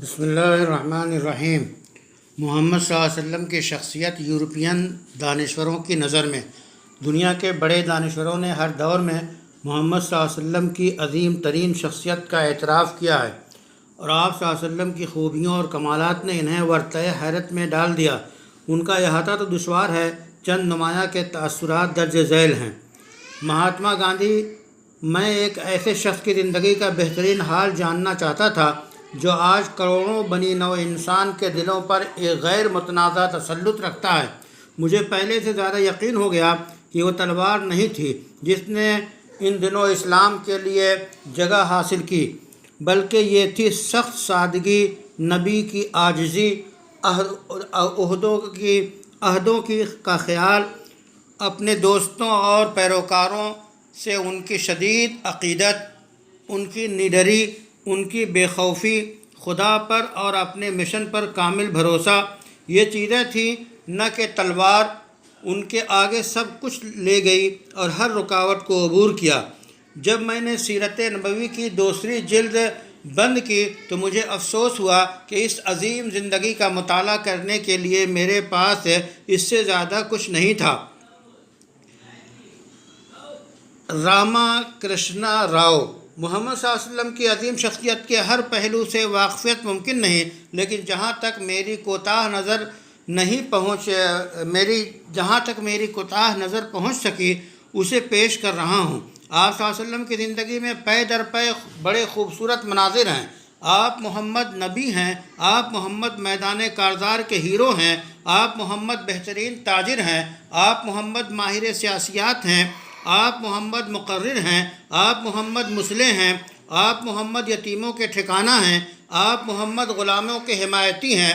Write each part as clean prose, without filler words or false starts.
بسم اللہ الرحمن الرحیم۔ محمد صلی اللہ علیہ وسلم کی شخصیت یورپین دانشوروں کی نظر میں دنیا کے بڑے دانشوروں نے ہر دور میں محمد صلی اللہ علیہ وسلم کی عظیم ترین شخصیت کا اعتراف کیا ہے، اور آپ صلی اللہ علیہ وسلم کی خوبیوں اور کمالات نے انہیں ورطۂ حیرت میں ڈال دیا۔ ان کا احاطہ تو دشوار ہے، چند نمایاں کے تأثرات درج ذیل ہیں۔ مہاتما گاندھی: میں ایک ایسے شخص کی زندگی کا بہترین حال جاننا چاہتا تھا جو آج کروڑوں بنی نوع انسان کے دلوں پر ایک غیر متنازع تسلط رکھتا ہے۔ مجھے پہلے سے زیادہ یقین ہو گیا کہ وہ تلوار نہیں تھی جس نے ان دنوں اسلام کے لیے جگہ حاصل کی، بلکہ یہ تھی سخت سادگی، نبی کی عاجزی، عہدوں کی کا خیال، اپنے دوستوں اور پیروکاروں سے ان کی شدید عقیدت، ان کی نڈری، ان کی بے خوفی، خدا پر اور اپنے مشن پر کامل بھروسہ۔ یہ چیزیں تھیں نہ کہ تلوار ان کے آگے سب کچھ لے گئی اور ہر رکاوٹ کو عبور کیا۔ جب میں نے سیرت نبوی کی دوسری جلد بند کی تو مجھے افسوس ہوا کہ اس عظیم زندگی کا مطالعہ کرنے کے لیے میرے پاس اس سے زیادہ کچھ نہیں تھا۔ راما کرشنا راؤ: محمد صلی اللہ علیہ وسلم کی عظیم شخصیت کے ہر پہلو سے واقفیت ممکن نہیں، لیکن جہاں تک میری کوتاہ نظر پہنچ سکی اسے پیش کر رہا ہوں۔ آپ صلی اللہ علیہ وسلم کی زندگی میں پے در پے بڑے خوبصورت مناظر ہیں۔ آپ محمد نبی ہیں، آپ محمد میدان کارزار کے ہیرو ہیں، آپ محمد بہترین تاجر ہیں، آپ محمد ماہر سیاسیات ہیں، آپ محمد مقرر ہیں، آپ محمد مصلح ہیں، آپ محمد یتیموں کے ٹھکانہ ہیں، آپ محمد غلاموں کے حمایتی ہیں،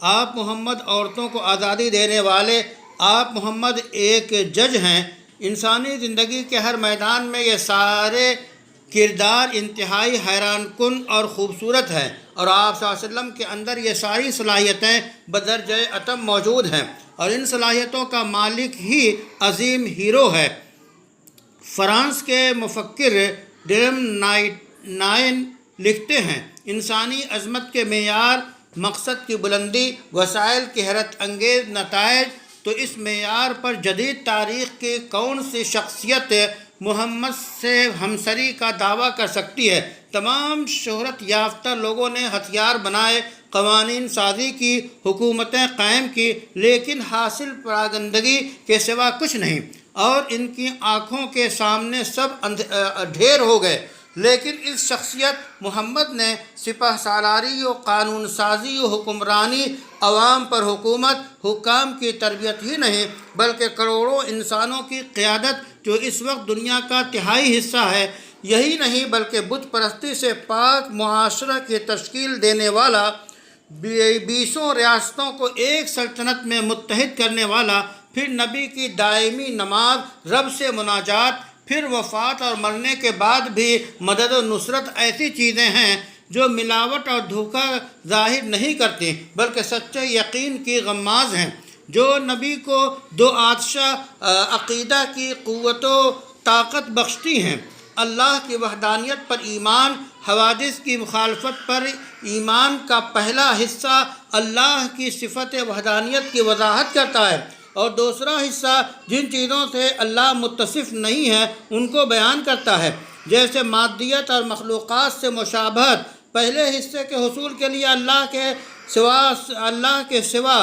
آپ محمد عورتوں کو آزادی دینے والے، آپ محمد ایک جج ہیں۔ انسانی زندگی کے ہر میدان میں یہ سارے کردار انتہائی حیران کن اور خوبصورت ہیں، اور آپ صلی اللہ علیہ وسلم کے اندر یہ ساری صلاحیتیں بدرجہ اتم موجود ہیں، اور ان صلاحیتوں کا مالک ہی عظیم ہیرو ہے۔ فرانس کے مفکر ڈرم نائن لکھتے ہیں: انسانی عظمت کے معیار، مقصد کی بلندی، وسائل کے حیرت انگیز نتائج، تو اس معیار پر جدید تاریخ کی کون سی شخصیت محمد سے ہمسری کا دعویٰ کر سکتی ہے؟ تمام شہرت یافتہ لوگوں نے ہتھیار بنائے، قوانین سازی کی، حکومتیں قائم کی، لیکن حاصل پراگندگی کے سوا کچھ نہیں، اور ان کی آنکھوں کے سامنے سب ڈھیر ہو گئے۔ لیکن اس شخصیت محمد نے سپہ سالاری و قانون سازی و حکمرانی، عوام پر حکومت، حکام کی تربیت ہی نہیں بلکہ کروڑوں انسانوں کی قیادت، جو اس وقت دنیا کا تہائی حصہ ہے، یہی نہیں بلکہ بت پرستی سے پاک معاشرہ کی تشکیل دینے والا، 20 ریاستوں کو ایک سلطنت میں متحد کرنے والا، پھر نبی کی دائمی نماز، رب سے مناجات، پھر وفات اور مرنے کے بعد بھی مدد و نصرت، ایسی چیزیں ہیں جو ملاوٹ اور دھوکہ ظاہر نہیں کرتی بلکہ سچے یقین کی غماز ہیں، جو نبی کو دو آتشہ عقیدہ کی قوت و طاقت بخشتی ہیں۔ اللہ کی وحدانیت پر ایمان، حوادث کی مخالفت پر ایمان کا پہلا حصہ اللہ کی صفت وحدانیت کی وضاحت کرتا ہے، اور دوسرا حصہ جن چیزوں سے اللہ متصف نہیں ہے ان کو بیان کرتا ہے، جیسے مادیت اور مخلوقات سے مشابہت۔ پہلے حصے کے حصول کے لیے اللہ کے سوا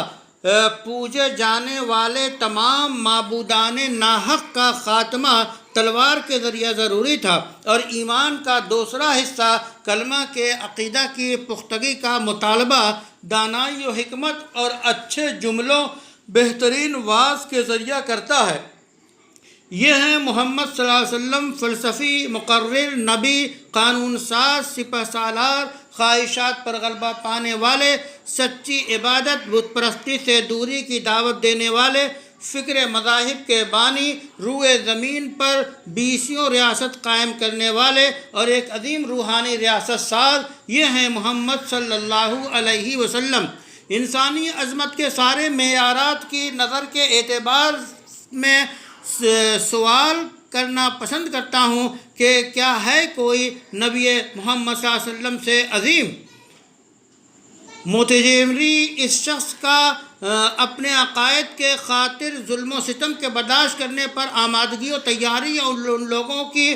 پوجے جانے والے تمام معبودان ناحق کا خاتمہ تلوار کے ذریعہ ضروری تھا، اور ایمان کا دوسرا حصہ کلمہ کے عقیدہ کی پختگی کا مطالبہ دانائی و حکمت اور اچھے جملوں، بہترین واعظ کے ذریعہ کرتا ہے۔ یہ ہیں محمد صلی اللہ علیہ وسلم، فلسفی، مقرر، نبی، قانون ساز، سپہ سالار، خواہشات پر غلبہ پانے والے، سچی عبادت، بت پرستی سے دوری کی دعوت دینے والے، فکر مذاہب کے بانی، روئے زمین پر 20 ریاست قائم کرنے والے، اور ایک عظیم روحانی ریاست ساز۔ یہ ہیں محمد صلی اللہ علیہ وسلم۔ انسانی عظمت کے سارے معیارات کی نظر کے اعتبار میں سوال کرنا پسند کرتا ہوں کہ کیا ہے کوئی نبی محمد صلی اللہ علیہ وسلم سے عظیم؟ موتیجیمری اس شخص کا اپنے عقائد کے خاطر ظلم و ستم کے برداشت کرنے پر آمادگی و تیاری اور ان لوگوں کی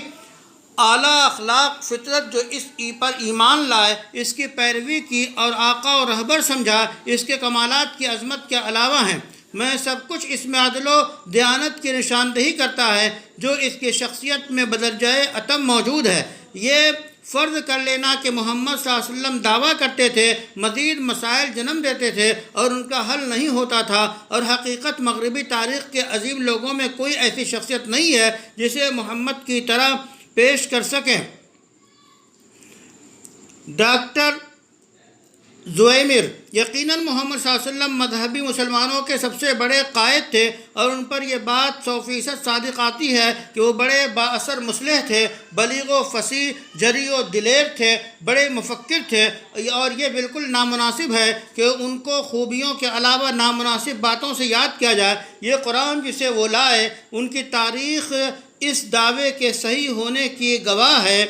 اعلیٰ اخلاق فطرت جو اس پر ایمان لائے، اس کی پیروی کی اور آقا و رہبر سمجھا، اس کے کمالات کی عظمت کے علاوہ ہیں۔ میں سب کچھ اس میں عدل و دیانت کی نشاندہی کرتا ہے جو اس کی شخصیت میں بدرجۂ اتم موجود ہے۔ یہ فرض کر لینا کہ محمد صلی اللہ علیہ وسلم دعویٰ کرتے تھے، مزید مسائل جنم دیتے تھے اور ان کا حل نہیں ہوتا تھا، اور حقیقت مغربی تاریخ کے عظیم لوگوں میں کوئی ایسی شخصیت نہیں ہے جسے محمد کی طرح پیش کر سکیں۔ ڈاکٹر زویمر: یقیناً محمد صلی اللہ علیہ وسلم مذہبی مسلمانوں کے سب سے بڑے قائد تھے، اور ان پر یہ بات 100% صادق آتی ہے کہ وہ بڑے با اثر مصلح تھے، بلیغ و فصیح، جری و دلیر تھے، بڑے مفکر تھے، اور یہ بالکل نامناسب ہے کہ ان کو خوبیوں کے علاوہ نامناسب باتوں سے یاد کیا جائے۔ یہ قرآن جسے وہ لائے، ان کی تاریخ اس دعوے کے صحیح ہونے کی گواہ ہے۔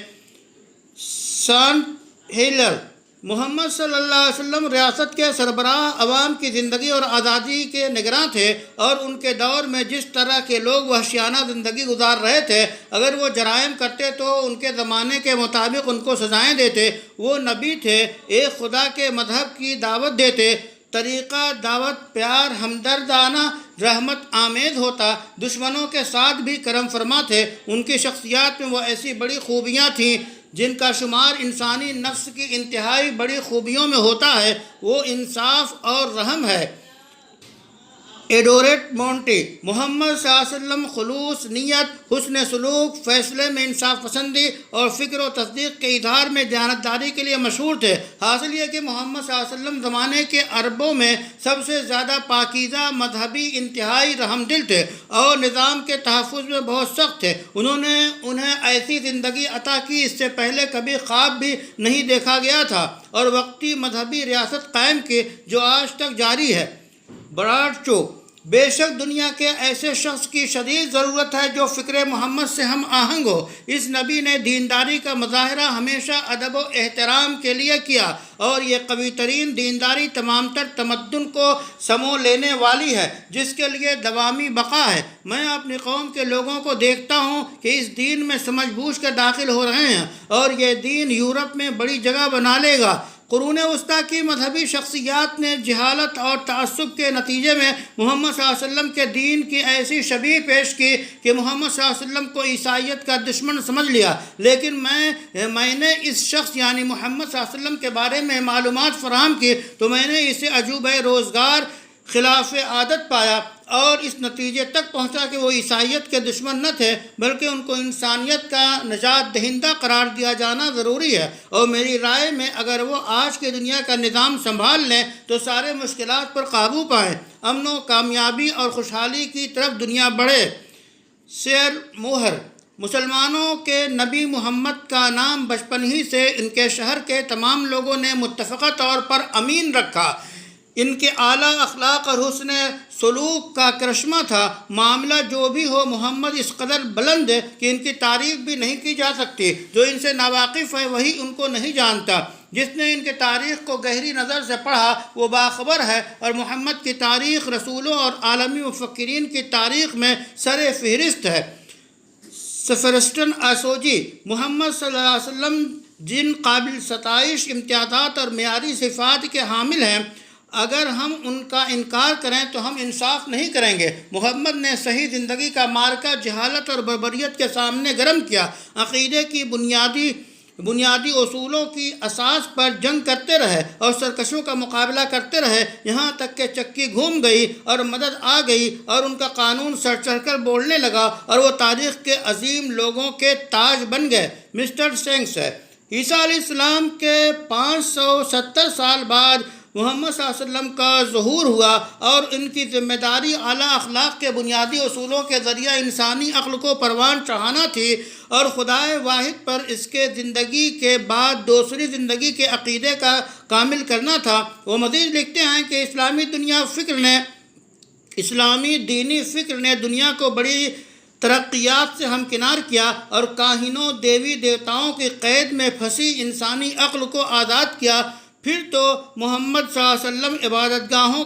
سانٹ ہیلر: محمد صلی اللہ علیہ وسلم ریاست کے سربراہ، عوام کی زندگی اور آزادی کے نگراں تھے، اور ان کے دور میں جس طرح کے لوگ وحشیانہ زندگی گزار رہے تھے، اگر وہ جرائم کرتے تو ان کے زمانے کے مطابق ان کو سزائیں دیتے۔ وہ نبی تھے، ایک خدا کے مذہب کی دعوت دیتے، طریقہ دعوت پیار، ہمدردانہ، رحمت آمیز ہوتا، دشمنوں کے ساتھ بھی کرم فرما تھے۔ ان کی شخصیات میں وہ ایسی بڑی خوبیاں تھیں جن کا شمار انسانی نفس کی انتہائی بڑی خوبیوں میں ہوتا ہے۔ وہ انصاف اور رحم ہے۔ ایڈورڈ مونٹی: محمد صلی اللہ علیہ وسلم خلوص نیت، حسن سلوک، فیصلے میں انصاف پسندی اور فکر و تصدیق کے اظہار میں دیانتداری کے لیے مشہور تھے۔ حاصل یہ کہ محمد صلی اللہ علیہ وسلم زمانے کے عربوں میں سب سے زیادہ پاکیزہ، مذہبی، انتہائی رحم دل تھے اور نظام کے تحفظ میں بہت سخت تھے۔ انہوں نے انہیں ایسی زندگی عطا کی اس سے پہلے کبھی خواب بھی نہیں دیکھا گیا تھا، اور وقتی مذہبی ریاست قائم کی جو آج تک جاری ہے۔ براڈ-چو: بے شک دنیا کے ایسے شخص کی شدید ضرورت ہے جو فکر محمد سے ہم آہنگ ہو۔ اس نبی نے دینداری کا مظاہرہ ہمیشہ ادب و احترام کے لیے کیا، اور یہ قوی ترین دینداری تمام تر تمدن کو سمو لینے والی ہے جس کے لیے دوامی بقا ہے۔ میں اپنی قوم کے لوگوں کو دیکھتا ہوں کہ اس دین میں سمجھ بوجھ کر داخل ہو رہے ہیں، اور یہ دین یورپ میں بڑی جگہ بنا لے گا۔ قرون وسطیٰ کی مذہبی شخصیات نے جہالت اور تعصب کے نتیجے میں محمد صلی اللہ علیہ وسلم کے دین کی ایسی شبیہ پیش کی کہ محمد صلی اللہ علیہ وسلم کو عیسائیت کا دشمن سمجھ لیا، لیکن میں نے اس شخص یعنی محمد صلی اللہ علیہ وسلم کے بارے میں معلومات فراہم کی تو میں نے اسے عجوبہ روزگار، خلاف عادت پایا، اور اس نتیجے تک پہنچا کہ وہ عیسائیت کے دشمن نہ تھے بلکہ ان کو انسانیت کا نجات دہندہ قرار دیا جانا ضروری ہے، اور میری رائے میں اگر وہ آج کی دنیا کا نظام سنبھال لیں تو سارے مشکلات پر قابو پائیں، امن و کامیابی اور خوشحالی کی طرف دنیا بڑھے۔ سیر موہر: مسلمانوں کے نبی محمد کا نام بچپن ہی سے ان کے شہر کے تمام لوگوں نے متفقہ طور پر امین رکھا۔ ان کے اعلیٰ اخلاق اور حسن سلوک کا کرشمہ تھا۔ معاملہ جو بھی ہو، محمد اس قدر بلند ہے کہ ان کی تعریف بھی نہیں کی جا سکتی۔ جو ان سے ناواقف ہے وہی ان کو نہیں جانتا۔ جس نے ان کی تاریخ کو گہری نظر سے پڑھا وہ باخبر ہے، اور محمد کی تاریخ رسولوں اور عالمی مفکرین کی تاریخ میں سر فہرست ہے۔ سفرسٹن آسوجی: محمد صلی اللہ علیہ وسلم جن قابل ستائش امتیازات اور معیاری صفات کے حامل ہیں، اگر ہم ان کا انکار کریں تو ہم انصاف نہیں کریں گے۔ محمد نے صحیح زندگی کا مارکہ جہالت اور بربریت کے سامنے گرم کیا، عقیدے کی بنیادی اصولوں کی اساس پر جنگ کرتے رہے اور سرکشوں کا مقابلہ کرتے رہے، یہاں تک کہ چکی گھوم گئی اور مدد آ گئی اور ان کا قانون سر چڑھ کر بولنے لگا اور وہ تاریخ کے عظیم لوگوں کے تاج بن گئے۔ مسٹر سینکس ہے: عیسیٰ علیہ السلام کے 570 سال بعد محمد صلی اللہ علیہ وسلم کا ظہور ہوا، اور ان کی ذمہ داری اعلیٰ اخلاق کے بنیادی اصولوں کے ذریعہ انسانی عقل کو پروان چڑھانا تھی اور خدائے واحد پر اس کے زندگی کے بعد دوسری زندگی کے عقیدے کا کامل کرنا تھا۔ وہ مزید لکھتے ہیں کہ اسلامی دینی فکر نے دنیا کو بڑی ترقیات سے ہمکنار کیا اور کاہنوں، دیوی دیوتاؤں کی قید میں پھنسی انسانی عقل کو آزاد کیا۔ پھر تو محمد صلی اللہ علیہ وسلم عبادت گاہوں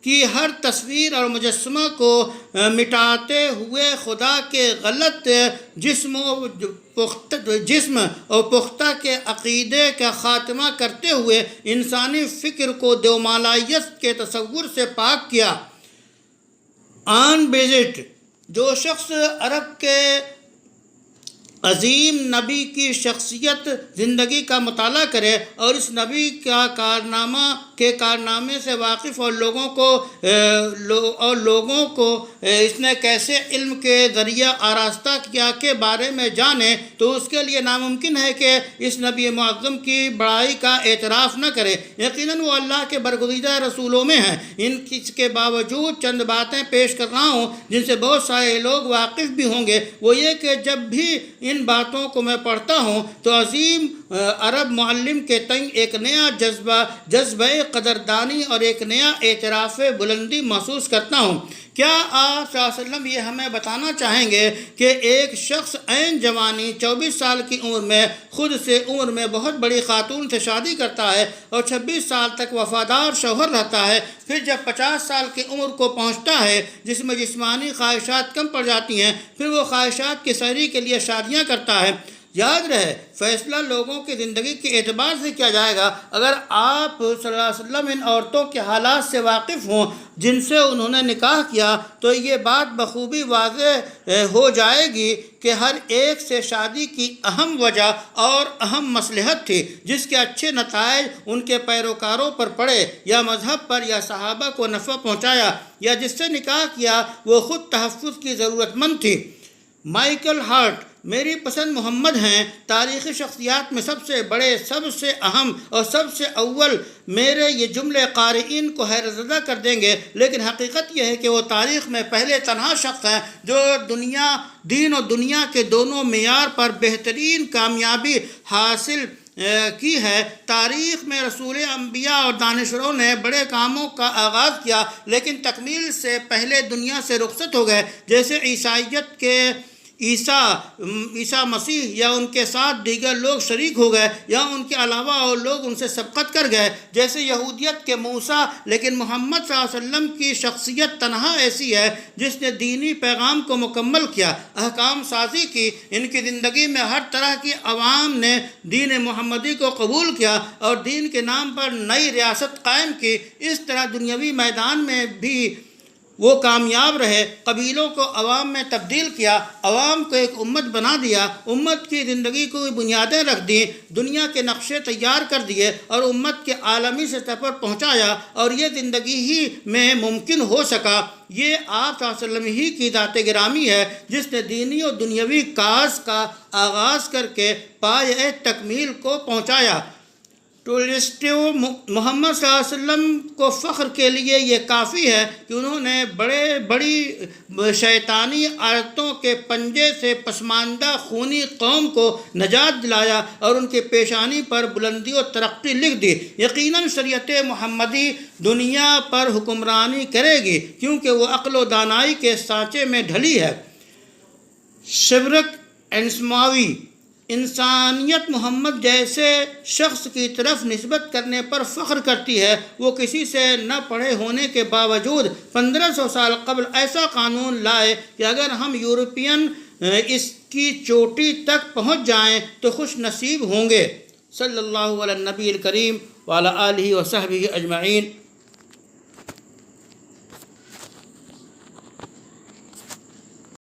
کی ہر تصویر اور مجسمہ کو مٹاتے ہوئے خدا کے غلط جسم اور پختہ کے عقیدے کا خاتمہ کرتے ہوئے انسانی فکر کو دومالائیت کے تصور سے پاک کیا۔ آن بیزٹ، جو شخص عرب کے عظیم نبی کی شخصیت زندگی کا مطالعہ کرے اور اس نبی کا کارنامے سے واقف اور لوگوں کو اس نے کیسے علم کے ذریعہ آراستہ کیا کے بارے میں جانے، تو اس کے لیے ناممکن ہے کہ اس نبی معظم کی بڑائی کا اعتراف نہ کرے۔ یقیناً وہ اللہ کے برگزیدہ رسولوں میں ہیں۔ اس کے باوجود چند باتیں پیش کر رہا ہوں جن سے بہت سارے لوگ واقف بھی ہوں گے۔ وہ یہ کہ جب بھی ان باتوں کو میں پڑھتا ہوں تو عظیم عرب معلم کے تئیں ایک نیا جذبہ قدردانی اور ایک نیا اعتراف بلندی محسوس کرتا ہوں۔ کیا آپ صلی اللہ علیہ وسلم یہ ہمیں بتانا چاہیں گے کہ ایک شخص عین جوانی 24 سال کی عمر میں خود سے عمر میں بہت بڑی خاتون سے شادی کرتا ہے اور 26 سال تک وفادار شوہر رہتا ہے، پھر جب 50 سال کی عمر کو پہنچتا ہے جس میں جسمانی خواہشات کم پڑ جاتی ہیں، پھر وہ خواہشات کی سیری کے لیے شادیاں کرتا ہے؟ یاد رہے، فیصلہ لوگوں کی زندگی کے اعتبار سے کیا جائے گا۔ اگر آپ صلی اللہ علیہ وسلم ان عورتوں کے حالات سے واقف ہوں جن سے انہوں نے نکاح کیا تو یہ بات بخوبی واضح ہو جائے گی کہ ہر ایک سے شادی کی اہم وجہ اور اہم مصلحت تھی جس کے اچھے نتائج ان کے پیروکاروں پر پڑے، یا مذہب پر، یا صحابہ کو نفع پہنچایا، یا جس سے نکاح کیا وہ خود تحفظ کی ضرورت مند تھی۔ مائیکل ہارٹ، میری پسند محمد ہیں، تاریخی شخصیات میں سب سے بڑے، سب سے اہم اور سب سے اول۔ میرے یہ جملے قارئین کو حیرت زدہ کر دیں گے، لیکن حقیقت یہ ہے کہ وہ تاریخ میں پہلے تنہا شخص ہیں جو دین اور دنیا کے دونوں معیار پر بہترین کامیابی حاصل کی ہے۔ تاریخ میں رسول، انبیاء اور دانشوروں نے بڑے کاموں کا آغاز کیا لیکن تکمیل سے پہلے دنیا سے رخصت ہو گئے، جیسے عیسائیت کے عیسیٰ مسیح، یا ان کے ساتھ دیگر لوگ شریک ہو گئے، یا ان کے علاوہ اور لوگ ان سے سبقت کر گئے، جیسے یہودیت کے موسیٰ۔ لیکن محمد صلی اللہ علیہ وسلم کی شخصیت تنہا ایسی ہے جس نے دینی پیغام کو مکمل کیا، احکام سازی کی۔ ان کی زندگی میں ہر طرح کی عوام نے دین محمدی کو قبول کیا اور دین کے نام پر نئی ریاست قائم کی۔ اس طرح دنیاوی میدان میں بھی وہ کامیاب رہے، قبیلوں کو عوام میں تبدیل کیا، عوام کو ایک امت بنا دیا، امت کی زندگی کو بنیادیں رکھ دیں، دنیا کے نقشے تیار کر دیے اور امت کے عالمی سطح پر پہنچایا، اور یہ زندگی ہی میں ممکن ہو سکا۔ یہ آپ صلی اللہ علیہ وسلم ہی کی ذات گرامی ہے جس نے دینی اور دنیاوی کاز کا آغاز کر کے پایۂ تکمیل کو پہنچایا۔ ٹولسٹائے محمد صلی اللہ علیہ وسلم کو فخر کے لیے یہ کافی ہے کہ انہوں نے بڑی شیطانی عادتوں کے پنجے سے پسماندہ خونی قوم کو نجات دلایا اور ان کی پیشانی پر بلندی و ترقی لکھ دی۔ یقیناً شریعت محمدی دنیا پر حکمرانی کرے گی کیونکہ وہ عقل و دانائی کے سانچے میں ڈھلی ہے۔ شبرک انسماوی، انسانیت محمد جیسے شخص کی طرف نسبت کرنے پر فخر کرتی ہے۔ وہ کسی سے نہ پڑھے ہونے کے باوجود 1500 سال قبل ایسا قانون لائے کہ اگر ہم یورپین اس کی چوٹی تک پہنچ جائیں تو خوش نصیب ہوں گے۔ صلی اللہ علیہ النبی الکریم وعلی آلہ وصحبہ اجمعین۔